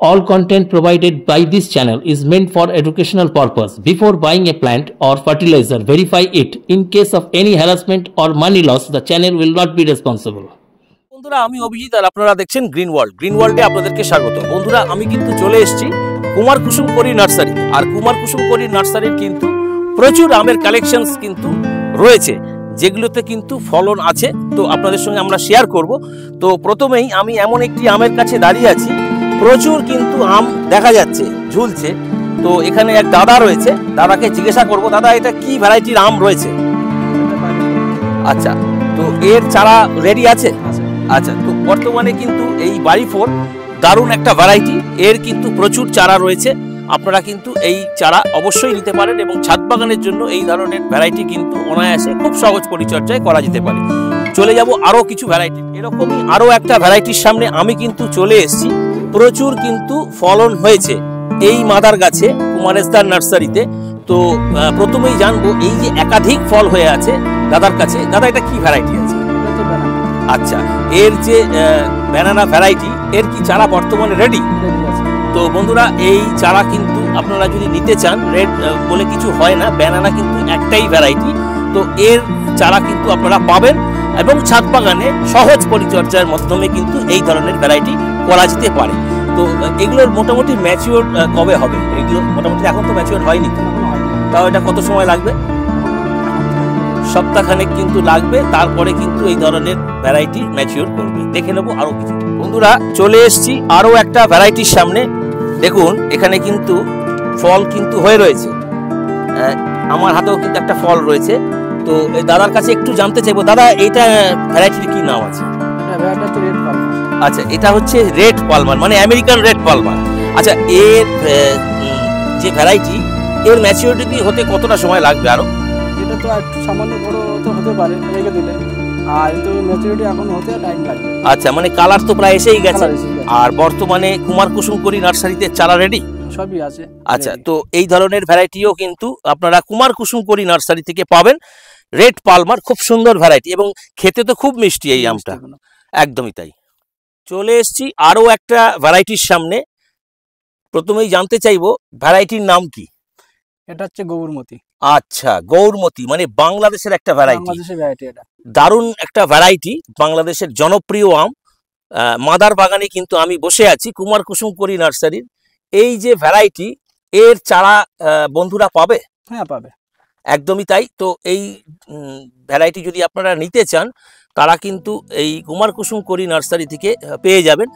All content provided by this channel is meant for educational purpose. Before buying a plant or fertilizer, verify it. In case of any harassment or money loss, the channel will not be responsible. বন্ধুরা আমি অভিজিৎ আর আপনারা দেখছেন green ওয়ার্ল্ডে আপনাদেরকে স্বাগত। বন্ধুরা আমি কিন্তু চলে এসেছি কুমার কুসুম করি নার্সারি। আর কুমার কুসুম করি নার্সারির কিন্তু প্রচুর আমের কালেকশনস কিন্তু রয়েছে, যেগুলোতে কিন্তু ফলন আছে, তো আপনাদের সঙ্গে আমরা শেয়ার করব। তো প্রথমেই আমি এমন একটি আমের কাছে দাঁড়িয়ে আছি, প্রচুর কিন্তু আম দেখা যাচ্ছে ঝুলছে। তো এখানে এক দাদা রয়েছে, দাদাকে জিজ্ঞাসা করব, দাদা এটা কি ভ্যারাইটির আম রয়েছে? আচ্ছা, তো এর চারা রেডি আছে? আচ্ছা, তো বর্তমানে কিন্তু এই বাড়ি4 দারুণ একটা ভ্যারাইটি, এর কিন্তু প্রচুর চারা রয়েছে। আপনারা কিন্তু এই চারা অবশ্যই নিতে পারেন এবং ছাদ বাগানের জন্য এই ধরনের ভ্যারাইটি কিন্তু অনায়াসে খুব সহজ পরিচর্যায় করা যেতে পারে। চলে যাব আরও কিছু ভ্যারাইটি, এরকমই আরও একটা ভ্যারাইটির সামনে আমি কিন্তু চলে এসেছি। প্রচুর কিন্তু ফলন হয়েছে এই মাদার গাছে কুমারেশদার নার্সারিতে। তো প্রথমেই জানবো, এই যে একাধিক ফল হয়ে আছে দাদার কাছে, দাদা এটা কি ভ্যারাইটি আছে? আচ্ছা, এর যে ব্যানানা ভ্যারাইটি, এর কি চারা বর্তমানে রেডি? তো বন্ধুরা এই চারা কিন্তু আপনারা যদি নিতে চান, রেড বলে কিছু হয় না, ব্যানানা কিন্তু একটাই ভ্যারাইটি। তো এর চারা কিন্তু আপনারা পাবেন এবং ছাদ বাগানে সহজ পরিচর্যার মাধ্যমে কিন্তু এই ধরনের ভ্যারাইটি করা যেতে পারে। তো এগুলোর মোটামুটি ম্যাচিওর কবে হবে? এগুলো মোটামুটি এখন তো ম্যাচিওর হয়নি, তাও এটা কত সময় লাগবে? সপ্তাহখানেক কিন্তু লাগবে, তারপরে কিন্তু এই ধরনের ভ্যারাইটি ম্যাচিওর করবে। দেখে নেবো আরো কিছু। বন্ধুরা চলে এসেছি আরো একটা ভ্যারাইটির সামনে। দেখুন এখানে কিন্তু ফল কিন্তু হয়ে রয়েছে, আমার হাতেও কিন্তু একটা ফল রয়েছে। তো এই দাদার কাছে একটু জানতে চাইবো, দাদা এইটা ভ্যারাইটির কি নাম আছে? আচ্ছা, এটা হচ্ছে রেড পালমার, মানে আমেরিকান রেড পালমার। আচ্ছা, এর যে ভ্যারাইটি, এর ম্যাচিওরিটি হতে কতটা সময় লাগবে আরো? এটা তো একটু সামান্য বড় তো হতে পারে রেখে দিলে, আর কিন্তু ম্যাচুরিটি এখন হতে টাইম লাগবে। আচ্ছা, মানে কালার তো প্রায় এসেই গেছে। আর বর্তমানে কুমার কুসুম করি নার্সারিতে চারা রেডি সবই আছে। আচ্ছা, তো এই ধরনের ভ্যারাইটিও কিন্তু আপনারা কুমার কুসুম করি নার্সারি থেকে পাবেন। রেড পালমার খুব সুন্দর ভ্যারাইটি এবং খেতে তো খুব মিষ্টি এই আমটা, একদমই তাই। চলে এসেছি আরো একটা ভ্যারাইটির সামনে। প্রথমেই জানতে চাইবো ভ্যারাইটির নাম কি? এটা হচ্ছে গৌরমতি। আচ্ছা, গৌরমতি মানে বাংলাদেশের একটা ভ্যারাইটি, দারুণ একটা ভ্যারাইটি, বাংলাদেশের জনপ্রিয় আম। মাদার বাগানে কিন্তু আমি বসে আছি কুমার কুসুম করি নার্সারির। এই যে ভ্যারাইটি, এর চারা বন্ধুরা পাবে? হ্যাঁ, পাবে, একদমই তাই। তো এই ভ্যারাইটি যদি আপনারা নিতে চান, তারা কিন্তু এই কুমার কুসুম করি নার্সারি থেকে পেয়ে যাবেন।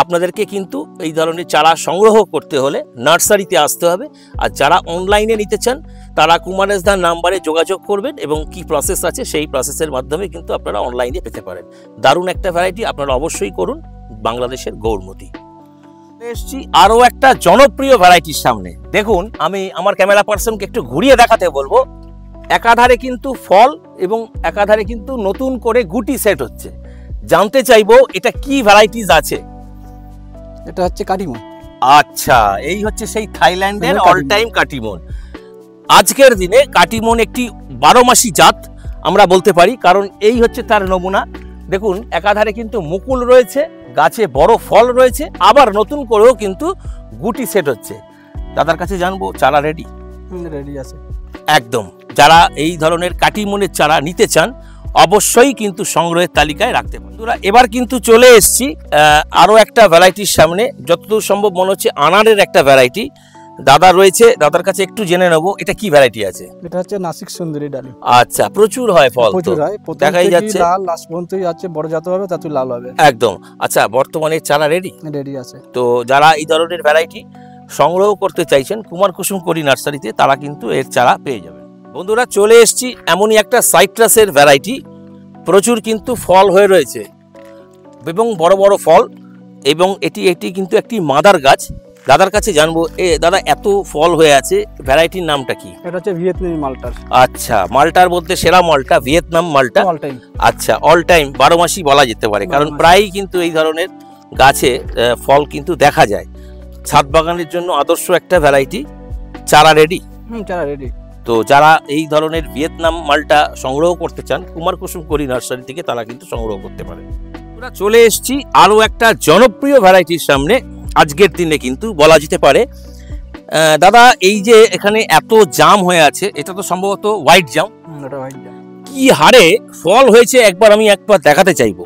আপনাদেরকে কিন্তু এই ধরনের চারা সংগ্রহ করতে হলে নার্সারিতে আসতে হবে। আর যারা অনলাইনে নিতে চান, তারা কুমারেশদার নাম্বারে যোগাযোগ করবেন এবং কি প্রসেস আছে সেই প্রসেসের মাধ্যমে কিন্তু আপনারা অনলাইনে পেতে পারেন। দারুণ একটা ভ্যারাইটি, আপনারা অবশ্যই করুন, বাংলাদেশের গৌরমতি। এসছি আরও একটা জনপ্রিয় ভ্যারাইটির সামনে। দেখুন আমি আমার ক্যামেরা পার্সনকে একটু ঘুরিয়ে দেখাতে বলবো। একাধারে কিন্তু ফল এবং একাধারে কিন্তু নতুন করে গুটি সেট হচ্ছে। জানতে চাইবো এটা কি ভ্যারাইটিস আছে? এটা হচ্ছে কাটিমন। আচ্ছা, এই হচ্ছে সেই থাইল্যান্ডের অল টাইম কাটিমন। আজকের দিনে কাটিমন একটি 12 মাসি জাত আমরা বলতে পারি, কারণ এই হচ্ছে তার নমুনা। দেখুন একাধারে কিন্তু মুকুল রয়েছে, গাছে বড় ফল রয়েছে, আবার নতুন করেও কিন্তু গুটি সেট হচ্ছে। দাদার কাছে জানবো চারা রেডি? রেডি আছে একদম। যারা এই ধরনের কাটিমনের চারা নিতে চান, অবশ্যই কিন্তু সংগ্রহের তালিকায় রাখতে পারেন। বন্ধুরা এবার কিন্তু চলে এসেছি আরো একটা ভ্যারাইটির সামনে। যতদূর সম্ভব মনে হচ্ছে আনারের একটা ভ্যারাইটি। দাদা রয়েছে, দাদার কাছে একটু জেনে নেবো এটা কি ভ্যারাইটি আছে। এটা হচ্ছে নাসিক সুন্দরী ডালি। আচ্ছা, প্রচুর হয় ফল, প্রচুর হয়, দেখাই যাচ্ছে লাল, লাস্ট পর্যন্তই আছে, বড় যত হবে তত লাল হবে। একদম। আচ্ছা, বর্তমানে চারা রেডি? রেডি আছে। তো যারা এই ধরনের ভ্যারাইটি সংগ্রহ করতে চাইছেন কুমার কুসুম করি নার্সারিতে, তারা কিন্তু এর চারা পেয়ে যাবেন। বন্ধুরা চলে এসেছি এমনই একটা সাইট্রাসের ভ্যারাইটি। প্রচুর কিন্তু ফল হয়ে রয়েছে এবং বড় বড় ফল, এবং এটি কিন্তু একটি মাদার গাছ। দাদার কাছে জানবো, দাদা এত ফল হয়ে আছে, ভ্যারাইটির নামটা কি? এটা হচ্ছে ভিয়েতনামি মালটার। আচ্ছা, মালটার মধ্যে সেরা মালটা ভিয়েতনাম মালটা। All time. আচ্ছা, অল টাইম 12 মাসই বলা যেতে পারে, কারণ প্রায়ই কিন্তু এই ধরনের গাছে ফল কিন্তু দেখা যায়। ছাদ বাগানের জন্য আদর্শ একটা ভ্যারাইটি। চারা রেডি? চারা রেডি। তো যারা এই ধরনের ভিয়েতনাম মালটা সংগ্রহ করতে চান, কুমার কুসুম করি নার্সারি থেকে তারা কিন্তু সংগ্রহ করতে পারে। আমরা চলে এসেছি আরো একটা জনপ্রিয় ভ্যারাইটির সামনে। আজকের দিনে কিন্তু বলা যেতে পারে। দাদা এই যে এখানে এত জাম হয়ে আছে, এটা তো সম্ভবত হোয়াইট জাম। ওটা হোয়াইট জাম। কি হারে ফল হয়েছে একবার দেখাতে চাইবো।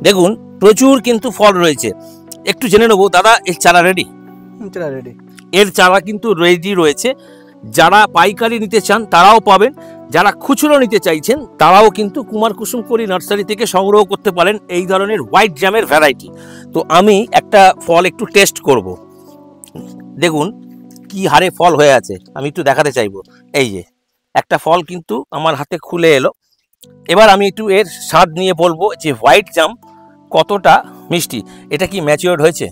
দেখুন প্রচুর কিন্তু ফল রয়েছে। একটু জেনে নেবো দাদা, এর চারা রেডি? রেডি। এর চারা কিন্তু রেডি রয়েছে। যারা পাইকারি নিতে চান তারাও পাবেন, যারা খুচরো নিতে চাইছেন তারাও কিন্তু কুমার কুসুম করি নার্সারি থেকে সংগ্রহ করতে পারেন এই ধরনের হোয়াইট জামের ভ্যারাইটি। তো আমি একটা ফল একটু টেস্ট করব। দেখুন কি হারে ফল হয়ে আছে, আমি একটু দেখাতে চাইবো। এই যে একটা ফল কিন্তু আমার হাতে খুলে এলো। এবার আমি একটু এর স্বাদ নিয়ে বলবো যে হোয়াইট জাম কতটা মিষ্টি। এটা কি ম্যাচিওর্ড হয়েছে?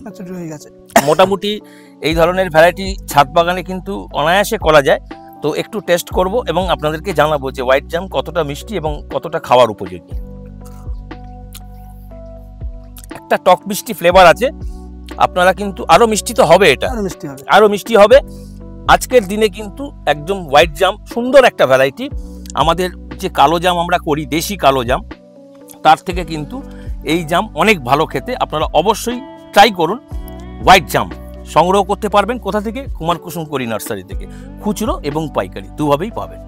মোটামুটি এই ধরনের ভ্যারাইটি ছাদ বাগানে কিন্তু অনায়াসে করা যায়। তো একটু টেস্ট করব এবং আপনাদেরকে জানাবো যে হোয়াইট জাম কতটা মিষ্টি এবং কতটা খাওয়ার উপযোগী। একটা টক মিষ্টি ফ্লেভার আছে। আপনারা কিন্তু আরো মিষ্টি তো হবে, এটা আরো মিষ্টি হবে। আজকের দিনে কিন্তু একদম হোয়াইট জাম সুন্দর একটা ভ্যারাইটি। আমাদের যে কালো জাম আমরা করি, দেশি কালো জাম, তার থেকে কিন্তু এই জাম অনেক ভালো খেতে। আপনারা অবশ্যই ট্রাই করুন। হোয়াইট জাম সংগ্রহ করতে পারবেন কোথা থেকে? কুমার কুসুম করি নার্সারি থেকে, খুচরো এবং পাইকারি দুভাবেই পাবেন।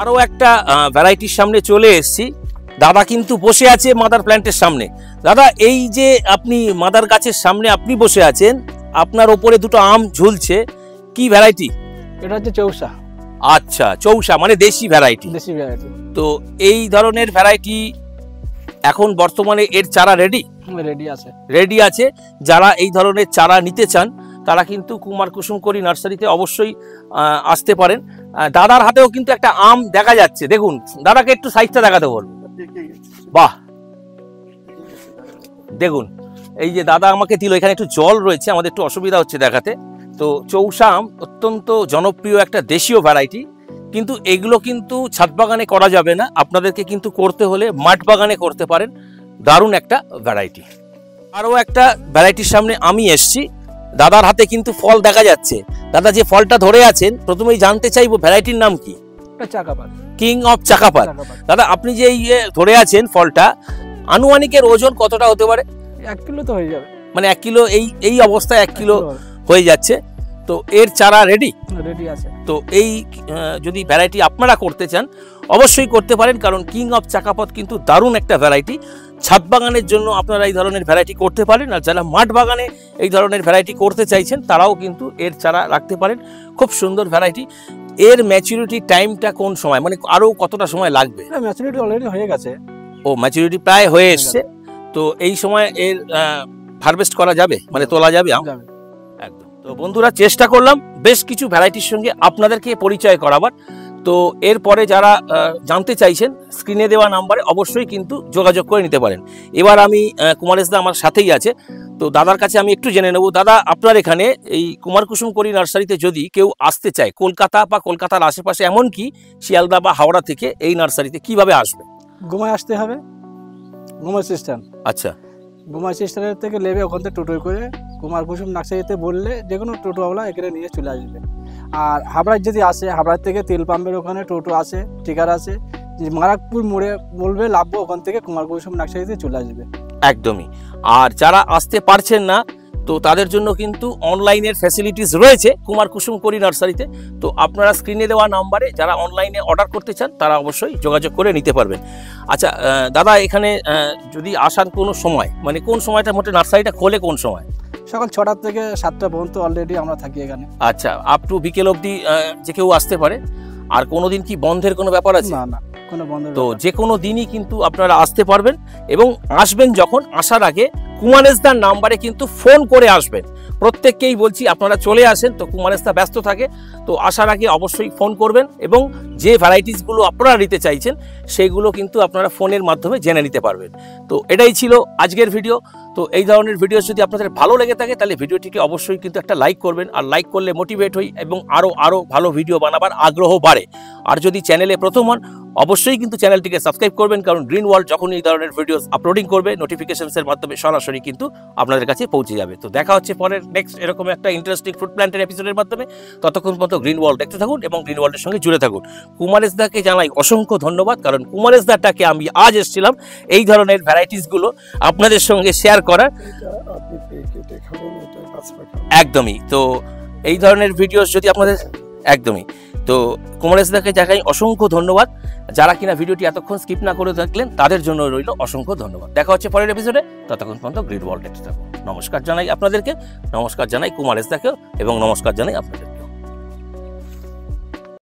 আরও একটা ভ্যারাইটির সামনে চলে এসেছি। দাদা কিন্তু বসে আছে মাদার প্ল্যান্টের সামনে। দাদা এই যে আপনি মাদার গাছের সামনে আপনি বসে আছেন, আপনার ওপরে দুটো আম ঝুলছে, কি ভ্যারাইটি? এটা হচ্ছে চৌসা। আচ্ছা, চৌসা মানে দেশি ভ্যারাইটি। তো এই ধরনের ভ্যারাইটি এখন বর্তমানে এর চারা রেডি আছে। যারা এই ধরনের চারা নিতে চান তারা কিন্তু কুমার কুসুম করি নার্সারিতে অবশ্যই আসতে পারেন। দাদার হাতেও কিন্তু একটা আম দেখা যাচ্ছে। দেখুন দাদাকে একটু সাইজটা দেখাতে বলুন। বাহ, দেখুন এই যে দাদা আমাকে দিল, এখানে একটু জল রয়েছে, আমাদের একটু অসুবিধা হচ্ছে দেখাতে। তো চৌসা আম অত্যন্ত জনপ্রিয় একটা দেশীয় ভ্যারাইটি, কিন্তু এগুলো কিন্তু ছাদ বাগানে করা যাবে না, আপনাদেরকে কিন্তু করতে হলে মাঠ বাগানে করতে পারেন। দারুণ একটা ভ্যারাইটি। আরও একটা ভ্যারাইটির সামনে আমি এসছি। দাদার হাতে কিন্তু ফল দেখা যাচ্ছে। দাদা যে ফলটা ধরে আছেন, প্রথমেই জানতে চাইবো ভ্যারাইটির নাম কি? কিং অফ চাকাপাত। দাদা আপনি যে ধরে আছেন ফলটা, আনুমানিকের ওজন কতটা হতে পারে? 1 কিলো তো হয়ে যাবে। মানে 1 কিলো, এই অবস্থায় 1 কিলো হয়ে যাচ্ছে। তো এর চারা রেডি আছে। তো এই যদি ভ্যারাইটি আপনারা করতে চান অবশ্যই করতে পারেন, কারণ কিং অফ চাকাপথ কিন্তু দারুণ একটা ভ্যারাইটি। ছাদ বাগানের জন্য আপনারা এই ধরনের ভ্যারাইটি করতে পারেন, আর যারা মাঠ বাগানে এই ধরনের ভ্যারাইটি করতে চাইছেন তারাও কিন্তু এর চারা রাখতে পারেন। খুব সুন্দর ভ্যারাইটি। এর ম্যাচুরিটি টাইমটা কোন সময়, মানে আরো কতটা সময় লাগবে? ম্যাচুরিটি অলরেডি হয়ে গেছে। ও, ম্যাচুরিটি প্রায় হয়ে এসছে। তো এই সময় এর হারভেস্ট করা যাবে, মানে তোলা যাবে একদম। তো বন্ধুরা চেষ্টা করলাম বেশ কিছু ভ্যারাইটির সঙ্গে আপনাদেরকে পরিচয় করাবার। তো এরপরে যারা জানতে চাইছেন স্ক্রিনে দেওয়া নাম্বারে অবশ্যই কিন্তু যোগাযোগ করে নিতে পারেন। এবার আমি কুমারেশদা আমার সাথেই আছে, তো দাদার কাছে আমি একটু জেনে নেব। দাদা আপনার এখানে এই কুমার কুসুম করি নার্সারিতে যদি কেউ আসতে চায় কলকাতা বা কলকাতার আশেপাশে, এমনকি শিয়ালদা বা হাওড়া থেকে, এই নার্সারিতে কিভাবে আসবে? ঘুমায় আসতে হবে, ঘুমায় স্টেশন। আচ্ছা, ঘুমায় স্টেশনের থেকে নেবে, ওখান থেকে টোটো করে কুমার কুসুম নার্সারিতে বললে যে কোনো টোটোওয়ালা এখানে নিয়ে চলে আসবে। আর হাবড়ায় যদি আসে, হাবড়ার থেকে তেল পাম্পের ওখানে টোটো আছে, টিকার আছে। মারাকপুর মোড়ে বলবে লাভবো, ওখান থেকে কুমার কুসুম নার্সারিতে চলে আসবে। একদমই। আর যারা আসতে পারছেন না তো তাদের জন্য কিন্তু অনলাইনের ফ্যাসিলিটিস রয়েছে কুমার কুসুম করি নার্সারিতে। তো আপনারা স্ক্রিনে দেওয়া নাম্বারে যারা অনলাইনে অর্ডার করতে চান তারা অবশ্যই যোগাযোগ করে নিতে পারবেন। আচ্ছা দাদা, এখানে যদি আসার কোনো সময়, মানে কোন সময়টা মোটে নার্সারিটা খোলে কোন সময়? সকাল 6টা থেকে 7টা পর্যন্ত অলরেডি আমরা থাকি এখানে। আচ্ছা, আপ টু বিকেল অবধি যে কেউ আসতে পারে। আর কোনোদিন কি বন্ধের কোনো ব্যাপার আছে? না, কোনো বন্ধ। তো যে কোনো দিনই কিন্তু আপনারা আসতে পারবেন, এবং আসবেন যখন, আসার আগে কুমারেশদার নাম্বারে কিন্তু ফোন করে আসবেন। প্রত্যেককেই বলছি আপনারা চলে আসেন, তো কুমারেশদা ব্যস্ত থাকে, তো আসার আগে অবশ্যই ফোন করবেন, এবং যে ভ্যারাইটিসগুলো আপনারা নিতে চাইছেন সেইগুলো কিন্তু আপনারা ফোনের মাধ্যমে জেনে নিতে পারবেন। তো এটাই ছিল আজকের ভিডিও। তো এই ধরনের ভিডিও যদি আপনাদের ভালো লেগে থাকে তাহলে ভিডিওটিকে অবশ্যই কিন্তু একটা লাইক করবেন, আর লাইক করলে মোটিভেট হই এবং আরও ভালো ভিডিও বানাবার আগ্রহ বাড়ে। আর যদি চ্যানেলে প্রথম হন অবশ্যই কিন্তু চ্যানেলটিকে সাবস্ক্রাইব করবেন, কারণ গ্রিন ওয়ার্ল্ড যখন এই ধরনের ভিডিওস আপলোডিং করবে নোটিফিকেশনসের মাধ্যমে সরাসরি কিন্তু আপনাদের কাছে পৌঁছে যাবে। তো দেখা হচ্ছে পরের নেক্সট এরকম একটা ইন্টারেস্টিং ফ্রুট প্ল্যান্টের এপিসোডের মাধ্যমে। ততক্ষণ পর্যন্ত গ্রিন ওয়ার্ল্ড দেখতে থাকুন এবং গ্রিন ওয়ার্ল্ডের সঙ্গে জুড়ে থাকুন। কুমারেশদাকে জানাই অসংখ্য ধন্যবাদ, কারণ কুমারেশদাটাকে আমি আজ এসেছিলাম এই ধরনের ভ্যারাইটিসগুলো আপনাদের সঙ্গে শেয়ার করার। একদমই, তো এই ধরনের ভিডিওস যদি আপনাদের একদমই, তো কুমারেশদাকে জানাই অসংখ্য ধন্যবাদ। যারা কিনা ভিডিওটি এতক্ষণ স্কিপ না করে দেখলেন তাদের জন্য রইল অসংখ্য ধন্যবাদ। দেখা হচ্ছে পরের এপিসোডে, ততক্ষণ পর্যন্ত গ্রিন ওয়ার্ল্ড দেখতে থাকুন। নমস্কার জানাই আপনাদেরকে, নমস্কার জানাই কুমারেশদাকেও এবং নমস্কার জানাই আপনাদের।